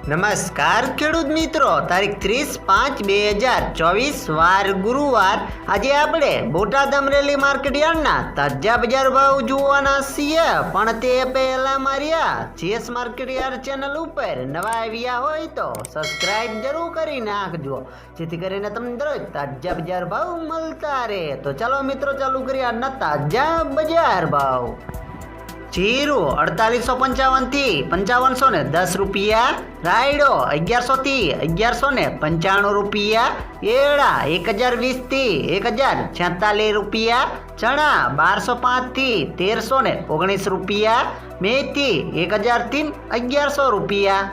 નમસ્કાર ખેડૂત મિત્રો, તારીખ 30/5/2024 વાર ગુરુવાર. આજે આપણે બોટાદ અમરેલી માર્કેટ યાર્ડના તાજા બજાર ભાવ જોવાના છીએ. પણ તે પહેલા મારી જીએસ માર્કેટ યાર્ડ ચેનલ ઉપર નવા આવ્યા હોય તો સબસ્ક્રાઇબ જરૂર કરી નાખજો, જેથી કરીને તમને દરરોજ તાજા બજાર ભાવ મળતા રહે. તો ચાલો મિત્રો, ચાલુ કરીએ આજના તાજા બજાર ભાવ. જીરું 4855 થી 5510 રૂપિયા, રાયડો 1100 થી 1195 રૂપિયા, એરડા 1020 થી 1046 રૂપિયા, ચણા 1205 થી 1319 રૂપિયા, મેથી 1000 થી 1100 રૂપિયા,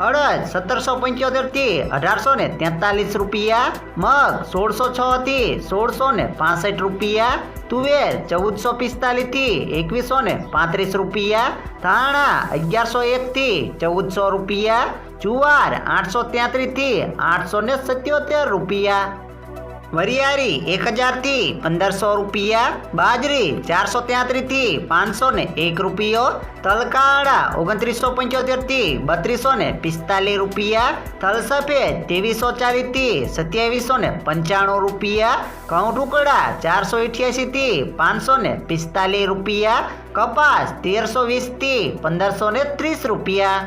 અડદ 1775 થી 1843 રૂપિયા, મગ 1606 થી 1665 રૂપિયા, તુવેર 1445 થી 2135 રૂપિયા, ધાણા 1101 થી 1400 રૂપિયા, જુવાર 833 થી 877 રૂપિયા, વરિયાળી 1000 થી 1500 રૂપિયા, બાજરી 433 થી 501 રૂપિયો, તલકાળા 2975 થી 3245 રૂપિયા, તલ સફેદ 2340 થી 2795 રૂપિયા, ઘઉં ટુકડા 488 થી 545 રૂપિયા, કપાસ 1320 થી 1530 રૂપિયા.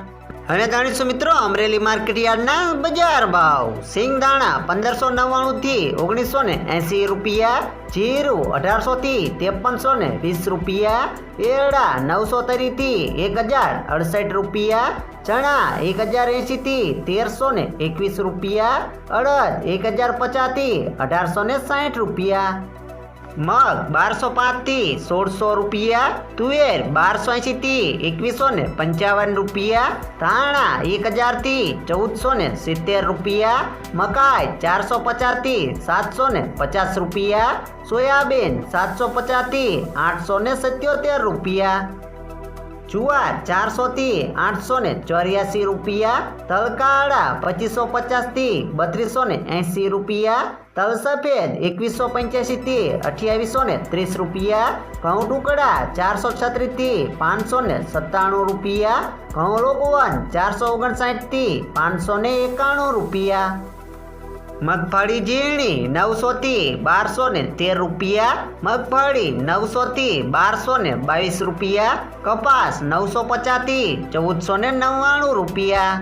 હવે જાણીશું મિત્રો અમરેલી માર્કેટ યાર્ડના બજાર ભાવ. સિંગદાણા 1599 થી 1980 રૂપિયા, જીરું 1800 થી 5320 રૂપિયા, એરડા 930 થી 1068 રૂપિયા, ચણા 1080 થી 1321 રૂપિયા, અડદ 1050 થી 1860 રૂપિયા, મગ 1205 થી 1600 રૂપિયા, તુવેર 1280 થી 2155 રૂપિયા, ધાણા 1000 થી 1470 રૂપિયા, મકાઈ 450 થી 750 રૂપિયા, સોયાબીન 750 થી 877 રૂપિયા, જુવાર 400 થી 884 રૂપિયા, તલકાળા 2550 થી 3280 રૂપિયા, તલ સફેદ 2185 થી 2830 રૂપિયા, ઘઉં ટુકડા 436 થી 597 રૂપિયા, ઘઉં લોકવન 459 થી 591 રૂપિયા, મગફળી ઝીણી 900 થી 1213 રૂપિયા, મગફળી 900 થી 1222 રૂપિયા, કપાસ 950 થી 1499 રૂપિયા.